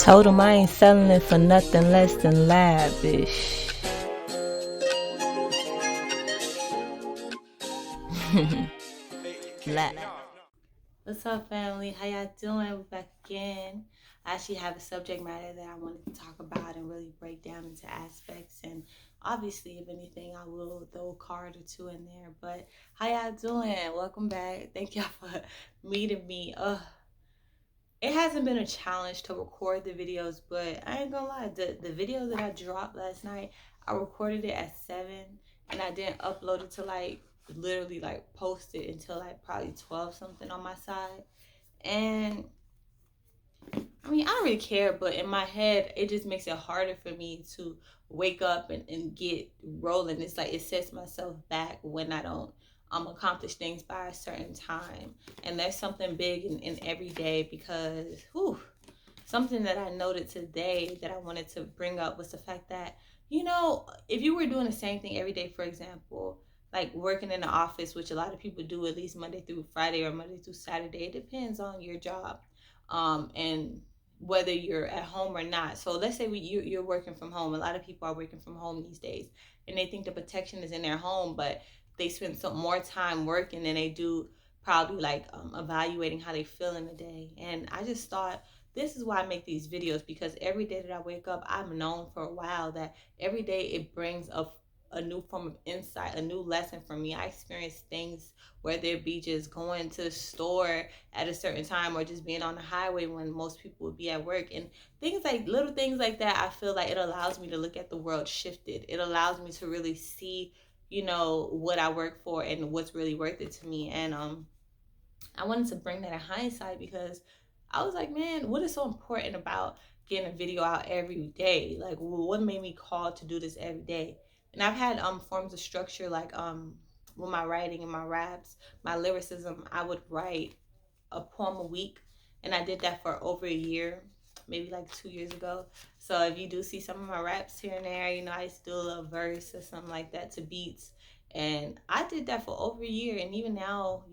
Told him I ain't selling it for nothing less than lavish. What's up, family? How y'all doing? We're back again. I actually have a subject matter that I wanted to talk about and really break down into aspects. And obviously, if anything, I will throw a card or two in there. But how y'all doing? Welcome back. Thank y'all for meeting me. It hasn't been a challenge to record the videos, but I ain't gonna lie. The video that I dropped last night, I recorded it at 7, and I didn't upload it to literally post it until probably 12 something on my side. And I mean, I don't really care, but in my head, it just makes it harder for me to wake up and get rolling. It's like it sets myself back when I don't accomplish things by a certain time. And there's something big in every day because something that I noted today that I wanted to bring up was the fact that, if you were doing the same thing every day, for example, like working in the office, which a lot of people do at least Monday through Friday or Monday through Saturday, it depends on your job. And whether you're at home or not. So let's say you're working from home. A lot of people are working from home these days, and they think the protection is in their home, but they spend some more time working than they do probably evaluating how they feel in the day. And I just thought, this is why I make these videos, because every day that I wake up, I've known for a while that every day it brings a new form of insight, a new lesson for me. I experience things, whether it be just going to the store at a certain time or just being on the highway when most people would be at work, and things like little things like that. I feel like it allows me to look at the world shifted. It allows me to really see, what I work for and what's really worth it to me. And I wanted to bring that in hindsight because I was like, man, what is so important about getting a video out every day? Like, what made me call to do this every day? And I've had forms of structure, with my writing and my raps, my lyricism. I would write a poem a week, and I did that for over a year, maybe 2 years ago. So if you do see some of my raps here and there, I used to do a little verse or something like that to beats, and I did that for over a year. And even now,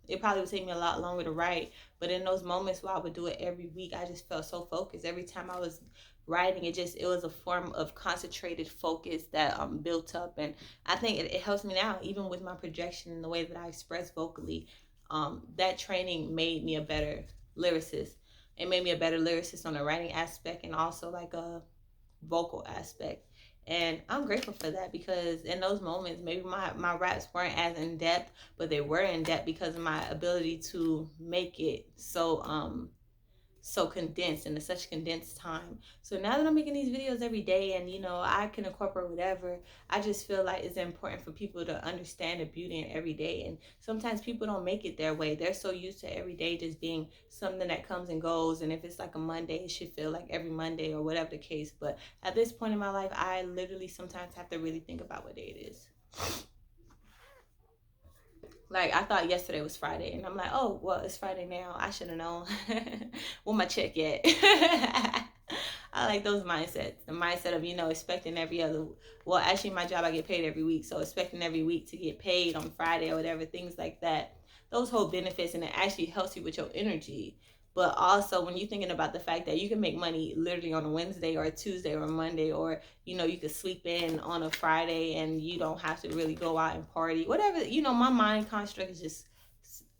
it probably would take me a lot longer to write, but in those moments where I would do it every week, I just felt so focused. Every time I was writing, it was a form of concentrated focus that built up. And I think it helps me now, even with my projection and the way that I express vocally. That training made me a better lyricist. It made me a better lyricist on the writing aspect and also a vocal aspect. And I'm grateful for that, because in those moments, maybe my raps weren't as in depth, but they were in depth because of my ability to make it so condensed in such condensed time. So now that I'm making these videos every day, and I can incorporate whatever, I just feel like it's important for people to understand the beauty in every day. And sometimes people don't make it their way. They're so used to every day just being something that comes and goes, and if it's like a Monday, it should feel like every Monday or whatever the case. But at this point in my life, I literally sometimes have to really think about what day it is. Like, I thought yesterday was Friday, and I'm like, oh, well, it's Friday now. I should have known. Where my check yet? I like those mindsets. The mindset of, expecting every other, well, actually, my job, I get paid every week. So expecting every week to get paid on Friday or whatever, things like that. Those whole benefits, and it actually helps you with your energy. But also, when you're thinking about the fact that you can make money literally on a Wednesday or a Tuesday or a Monday, or, you could sleep in on a Friday and you don't have to really go out and party, whatever, my mind construct is just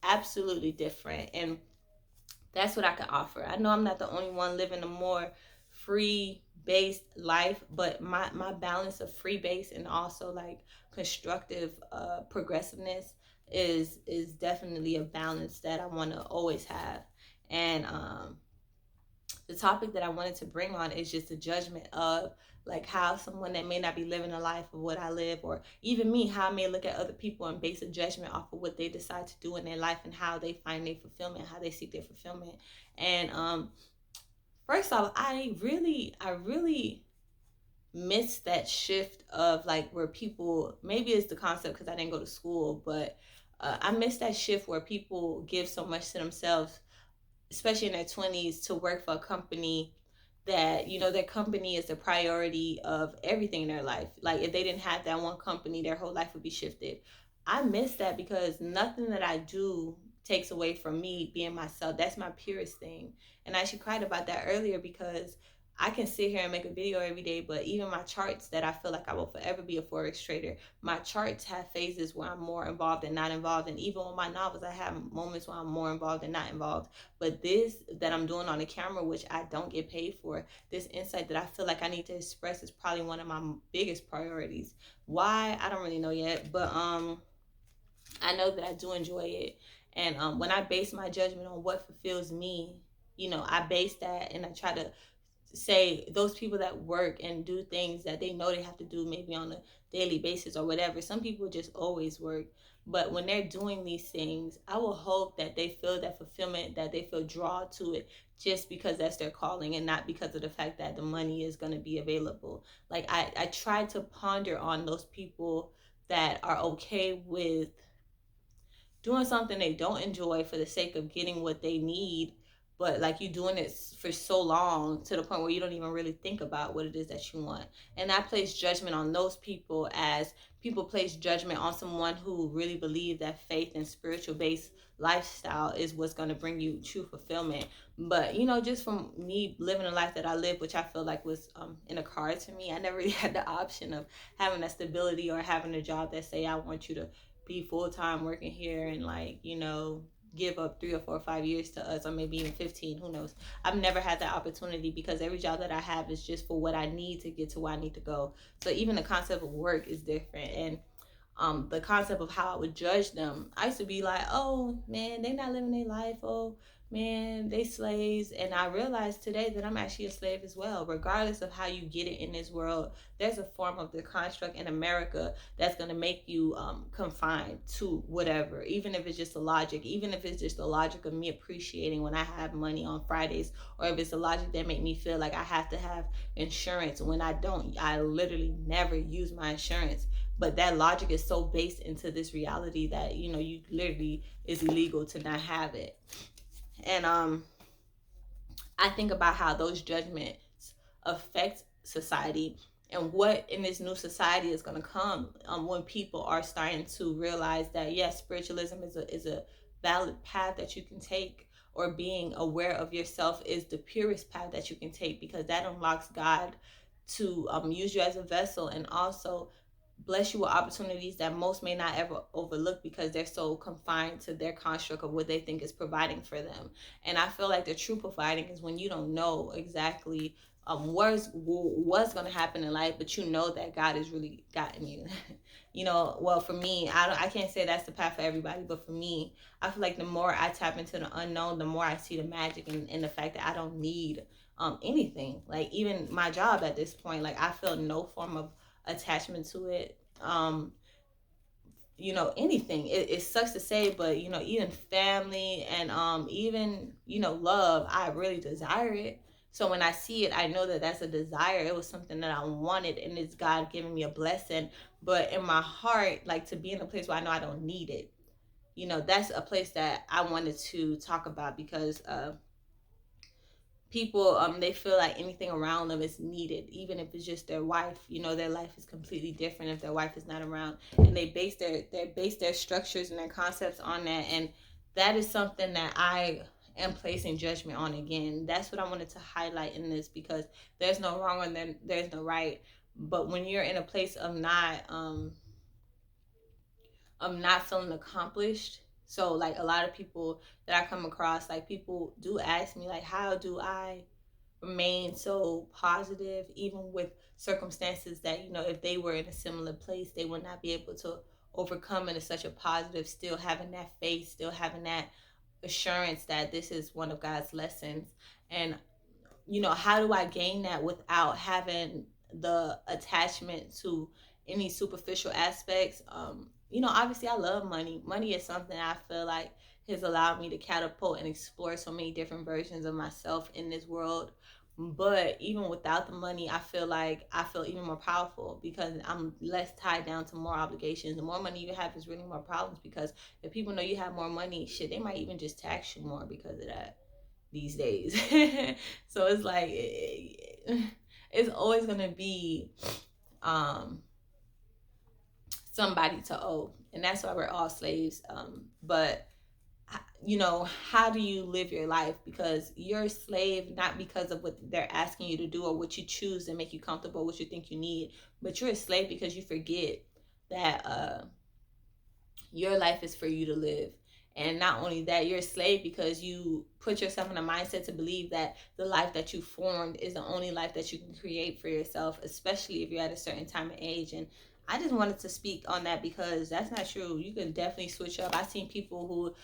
absolutely different. And that's what I can offer. I know I'm not the only one living a more free-based life, but my balance of free-based and also constructive progressiveness is definitely a balance that I want to always have. And the topic that I wanted to bring on is just a judgment of how someone that may not be living a life of what I live, or even me, how I may look at other people and base a judgment off of what they decide to do in their life and how they find their fulfillment, how they seek their fulfillment. And first off, I really miss that shift of where people, maybe it's the concept because I didn't go to school, but I miss that shift where people give so much to themselves, especially in their 20s, to work for a company that, their company is the priority of everything in their life. Like, if they didn't have that one company, their whole life would be shifted. I miss that because nothing that I do takes away from me being myself. That's my purest thing. And I actually cried about that earlier because I can sit here and make a video every day, but even my charts that I feel like I will forever be a Forex trader, my charts have phases where I'm more involved and not involved. And even with my novels, I have moments where I'm more involved and not involved. But this that I'm doing on the camera, which I don't get paid for, this insight that I feel like I need to express is probably one of my biggest priorities. Why? I don't really know yet, but I know that I do enjoy it. And when I base my judgment on what fulfills me, I base that and I try to say those people that work and do things that they know they have to do maybe on a daily basis or whatever. Some people just always work. But when they're doing these things, I will hope that they feel that fulfillment, that they feel drawn to it just because that's their calling and not because of the fact that the money is going to be available. Like I try to ponder on those people that are okay with doing something they don't enjoy for the sake of getting what they need, but like you doing it for so long to the point where you don't even really think about what it is that you want. And I place judgment on those people as people place judgment on someone who really believe that faith and spiritual based lifestyle is what's going to bring you true fulfillment. But just from me living the life that I live, which I feel like was in a card to me, I never really had the option of having that stability or having a job that say I want you to be full-time working here and give up 3 or 4 or 5 years to us, or maybe even 15, who knows. I've never had that opportunity because every job that I have is just for what I need to get to where I need to go. So even the concept of work is different. And the concept of how I would judge them, I used to be like, oh man, they not living their life, oh man, they slaves. And I realized today that I'm actually a slave as well. Regardless of how you get it in this world, there's a form of the construct in America that's going to make you confined to whatever, even if it's just the logic, even if it's just the logic of me appreciating when I have money on Fridays, or if it's the logic that make me feel like I have to have insurance when I don't. I literally never use my insurance, but that logic is so based into this reality that you literally is illegal to not have it. And I think about how those judgments affect society and what in this new society is going to come when people are starting to realize that yes, spiritualism is a valid path that you can take, or being aware of yourself is the purest path that you can take, because that unlocks God to use you as a vessel, and also bless you with opportunities that most may not ever overlook because they're so confined to their construct of what they think is providing for them. And I feel like the true providing is when you don't know exactly what's going to happen in life, but you know that God has really gotten you. Well, for me, I can't say that's the path for everybody, but for me, I feel like the more I tap into the unknown, the more I see the magic in the fact that I don't need anything. Like even my job at this point, like I feel no form of attachment to it. Anything. It sucks to say, but even family and even love, I really desire it. So when I see it, I know that that's a desire. It was something that I wanted, and it's God giving me a blessing. But in my heart, like to be in a place where I know I don't need it. That's a place that I wanted to talk about, because people they feel like anything around them is needed, even if it's just their wife. Their life is completely different if their wife is not around, and they base their structures and their concepts on that. And that is something that I am placing judgment on. Again, that's what I wanted to highlight in this, because there's no wrong and then there's no right. But when you're in a place of not feeling accomplished. So like a lot of people that I come across, like people do ask me like, how do I remain so positive even with circumstances that if they were in a similar place they would not be able to overcome it in such a positive, still having that faith, still having that assurance that this is one of God's lessons. And how do I gain that without having the attachment to any superficial aspects? Obviously I love money. Money is something I feel like has allowed me to catapult and explore so many different versions of myself in this world. But even without the money, I feel even more powerful because I'm less tied down to more obligations. The more money you have is really more problems, because if people know you have more money, shit, they might even just tax you more because of that these days. So it's like it's always gonna be somebody to owe, and that's why we're all slaves. But how do you live your life? Because you're a slave not because of what they're asking you to do or what you choose to make you comfortable, what you think you need, but you're a slave because you forget that your life is for you to live. And not only that, you're a slave because you put yourself in a mindset to believe that the life that you formed is the only life that you can create for yourself, especially if you're at a certain time of age. And I just wanted to speak on that because that's not true. You can definitely switch up. I've seen people who,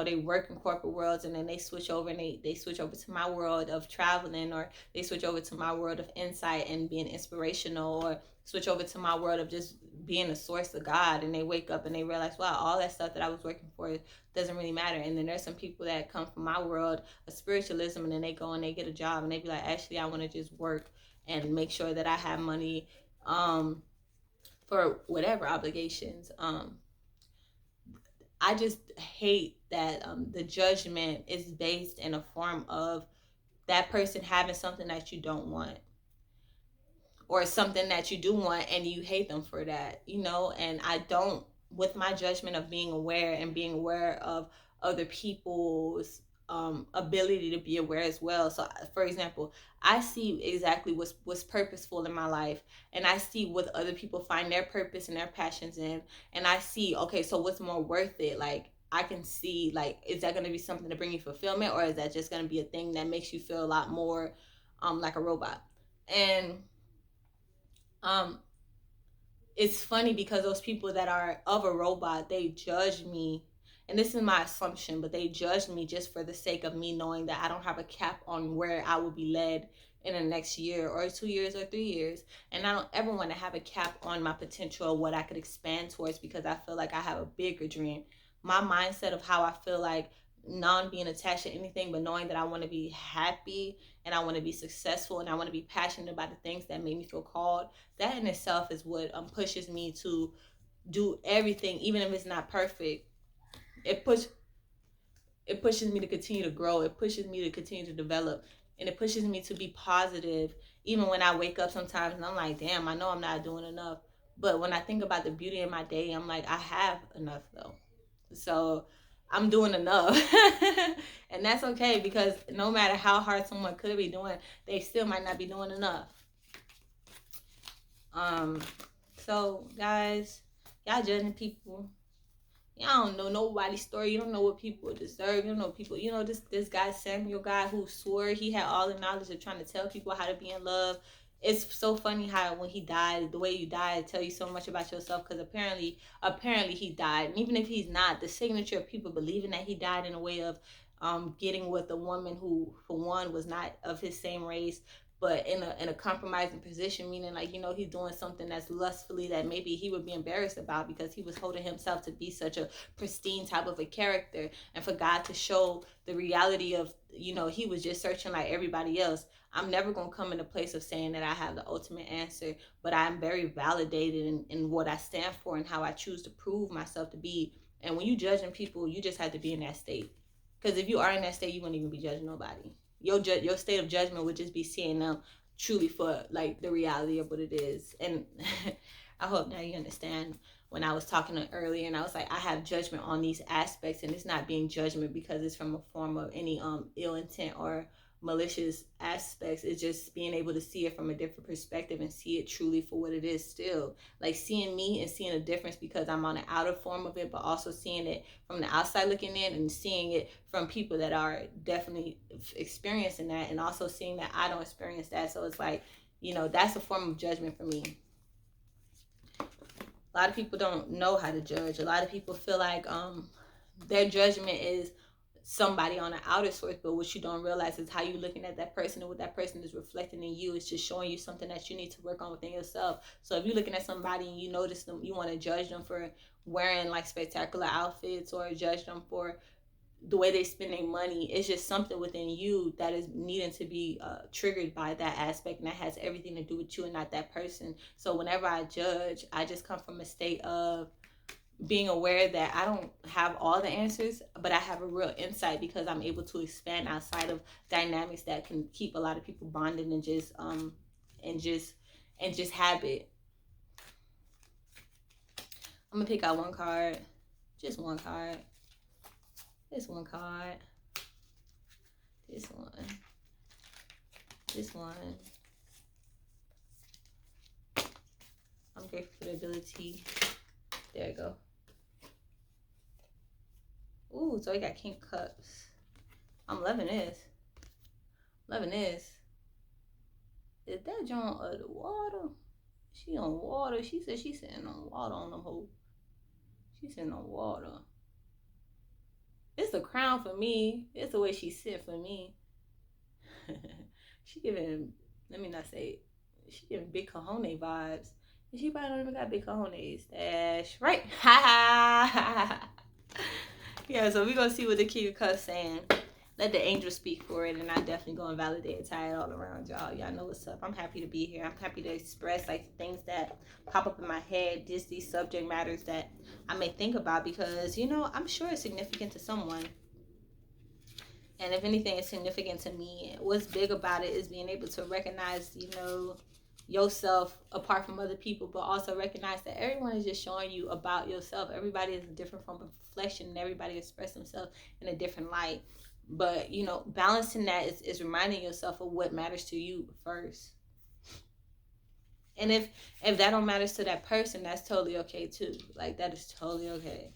they work in corporate worlds and then they switch over and they switch over to my world of traveling, or they switch over to my world of insight and being inspirational, or switch over to my world of just being a source of God, and they wake up and they realize, wow, all that stuff that I was working for doesn't really matter. And then there's some people that come from my world of spiritualism, and then they go and they get a job and they be like, actually, I want to just work and make sure that I have money for whatever obligations. I just hate that the judgment is based in a form of that person having something that you don't want, or something that you do want and you hate them for that, and I don't, with my judgment of being aware and being aware of other people's ability to be aware as well. So for example, I see exactly what's purposeful in my life, and I see what other people find their purpose and their passions in, and I see, okay, so what's more worth it? Like, I can see, like, is that going to be something to bring you fulfillment, or is that just going to be a thing that makes you feel a lot more like a robot? And um it's funny because those people that are of a robot, they judge me, and this is my assumption, but they judge me just for the sake of me knowing that I don't have a cap on where I will be led in the next year or 2 years or 3 years. And I don't ever want to have a cap on my potential or what I could expand towards, because I feel like I have a bigger dream. My mindset of how I feel like non being attached to anything, but knowing that I want to be happy and I want to be successful and I want to be passionate about the things that make me feel called, that in itself is what pushes me to do everything, even if it's not perfect. It pushes me to continue to grow. It pushes me to continue to develop, and it pushes me to be positive. Even when I wake up sometimes and I'm like, damn, I know I'm not doing enough. But when I think about the beauty in my day, I'm like, I have enough though. So I'm doing enough. And that's okay, because no matter how hard someone could be doing, they still might not be doing enough. So guys, y'all judging people. Y'all don't know nobody's story. You don't know what people deserve. You don't know people. This guy Samuel guy who swore he had all the knowledge of trying to tell people how to be in love. It's so funny how when he died, the way you died tell you so much about yourself, because apparently he died. And even if he's not, the signature of people believing that he died in a way of getting with a woman who, for one, was not of his same race, but in a compromising position, meaning like, he's doing something that's lustfully that maybe he would be embarrassed about, because he was holding himself to be such a pristine type of a character, and for God to show the reality of, he was just searching like everybody else. I'm never going to come in a place of saying that I have the ultimate answer, but I'm very validated in what I stand for and how I choose to prove myself to be. And when you judging people, you just have to be in that state, because if you are in that state, you won't even be judging nobody. Your state of judgment would just be seeing them truly for like the reality of what it is. And I hope now you understand when I was talking earlier and I was like, I have judgment on these aspects, and it's not being judgment because it's from a form of any ill intent or malicious aspects. It's just being able to see it from a different perspective and see it truly for what it is. Still, like seeing me and seeing a difference because I'm on the outer form of it, but also seeing it from the outside looking in, and seeing it from people that are definitely experiencing that, and also seeing that I don't experience that. So it's like, that's a form of judgment for me. A lot of people don't know how to judge. A lot of people feel like their judgment is somebody on the outer source, but what you don't realize is how you looking at that person, and what that person is reflecting in you is just showing you something that you need to work on within yourself. So if you're looking at somebody and you notice them, you want to judge them for wearing like spectacular outfits, or judge them for the way they spend their money, it's just something within you that is needing to be triggered by that aspect, and that has everything to do with you and not that person. So whenever I judge, I just come from a state of being aware that I don't have all the answers, but I have a real insight, because I'm able to expand outside of dynamics that can keep a lot of people bonded and just habit. I'm gonna pick out one card, just one card. This one card. This one. This one. I'm grateful for the ability. There you go. Ooh, so I got King of Cups. I'm loving this. Loving this. Is that John of the water? She on water. She said she's sitting on water on the hole. She's sitting on water. It's the crown for me. It's the way she sit for me. She giving, let me not say it. She giving big cojones vibes. And she probably don't even got big cojones. That's right. Yeah, so we're going to see what the King of Cups saying. Let the angel speak for it, and I definitely go and validate and tie it all around y'all. Y'all know what's up. I'm happy to be here. I'm happy to express like things that pop up in my head, just these subject matters that I may think about, because, you know, I'm sure it's significant to someone. And if anything is significant to me, what's big about it is being able to recognize, you know, yourself apart from other people, but also recognize that everyone is just showing you about yourself. Everybody is a different form of reflection, and everybody expresses themselves in a different light. But, you know, balancing that is reminding yourself of what matters to you first. And if that don't matter to that person, that's totally okay too. Like, that is totally okay.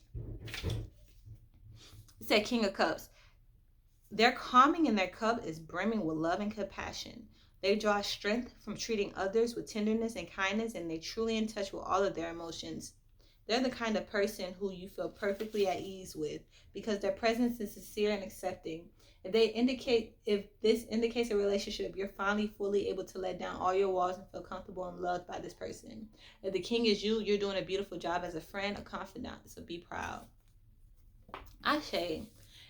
It said King of Cups. Their calming in their cup is brimming with love and compassion. They draw strength from treating others with tenderness and kindness, and they truly in touch with all of their emotions. They're the kind of person who you feel perfectly at ease with because their presence is sincere and accepting. If this indicates a relationship, you're finally fully able to let down all your walls and feel comfortable and loved by this person. If the king is you, you're doing a beautiful job as a friend, a confidant, so be proud. Ashe.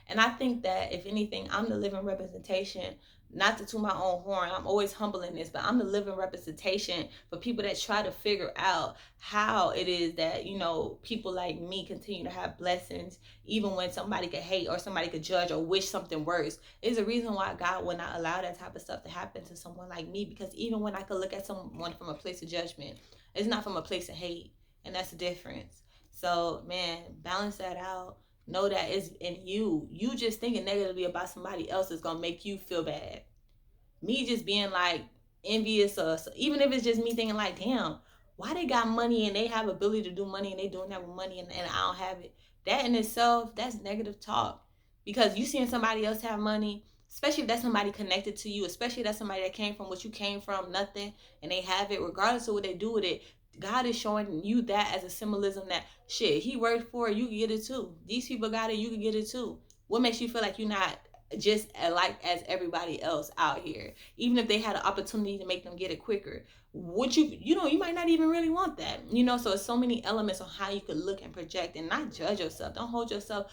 And I think that if anything, I'm the living representation, not to toot my own horn, I'm always humble in this, but I'm the living representation for people that try to figure out how it is that, you know, people like me continue to have blessings, even when somebody could hate or somebody could judge or wish something worse. There's a reason why God would not allow that type of stuff to happen to someone like me, because even when I could look at someone from a place of judgment, it's not from a place of hate, and that's the difference. So, man, balance that out. Know that it's in you. You just thinking negatively about somebody else is gonna make you feel bad. Me just being like envious, or even if it's just me thinking like, damn, why they got money and they have ability to do money and they doing that with money, and I don't have it. That in itself, that's negative talk. Because you seeing somebody else have money, especially if that's somebody connected to you, especially if that's somebody that came from what you came from, nothing, and they have it, regardless of what they do with it, God is showing you that as a symbolism that shit, he worked for it, you can get it too. These people got it, you can get it too. What makes you feel like you're not just alike as everybody else out here? Even if they had an opportunity to make them get it quicker, would you know, you might not even really want that. You know, so it's so many elements on how you could look and project and not judge yourself. Don't hold yourself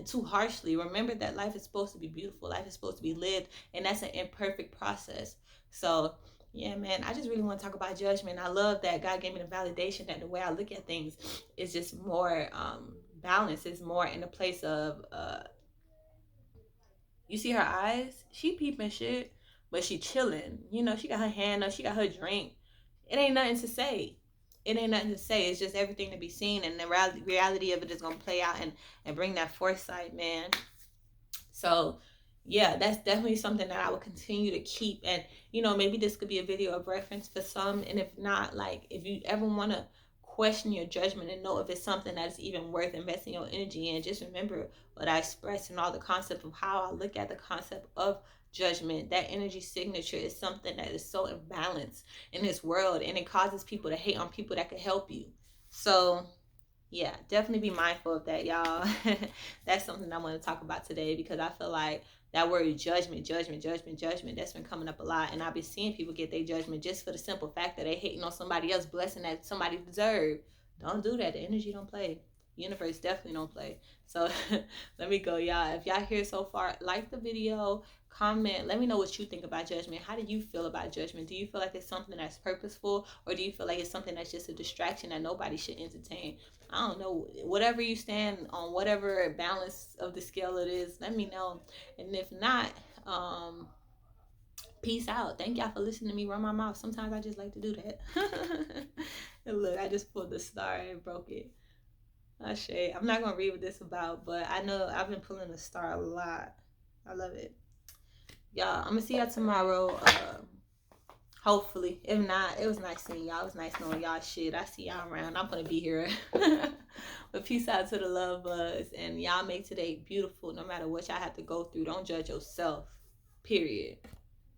too harshly. Remember that life is supposed to be beautiful. Life is supposed to be lived, and that's an imperfect process. So yeah, man, I just really want to talk about judgment. I love that God gave me the validation that the way I look at things is just more balance. It's more in the place of you see her eyes, she peeping shit, but she chilling. You know, she got her hand up, she got her drink. It ain't nothing to say. It ain't nothing to say. It's just everything to be seen, and the reality of it is gonna play out and bring that foresight, man. So yeah, that's definitely something that I will continue to keep. And you know, maybe this could be a video of reference for some, and if not, like, if you ever want to question your judgment and know if it's something that's even worth investing your energy in, just remember what I expressed and all the concept of how I look at the concept of judgment. That energy signature is something that is so imbalanced in this world, and it causes people to hate on people that could help you. So yeah, definitely be mindful of that, y'all. That's something I want to talk about today, because I feel like that word judgment, that's been coming up a lot. And I've been seeing people get their judgment just for the simple fact that they hating on somebody else blessing that somebody deserved. Don't do that. The energy don't play. Universe definitely don't play. So let me go, y'all. If y'all here so far, like the video, comment, let me know what you think about judgment. How do you feel about judgment? Do you feel like it's something that's purposeful, or do you feel like it's something that's just a distraction that nobody should entertain? I don't know. Whatever you stand on, whatever balance of the scale it is, let me know. And if not, peace out. Thank y'all for listening to me run my mouth. Sometimes I just like to do that. And look, I just pulled the star and broke it. Ashe. I'm not gonna read what this about, but I know I've been pulling the star a lot. I love it. Y'all, I'm gonna see y'all tomorrow. Hopefully. If not, it was nice seeing y'all. It was nice knowing y'all shit. I see y'all around. I'm gonna be here. But peace out to the love buzz. And y'all make today beautiful no matter what y'all have to go through. Don't judge yourself. Period.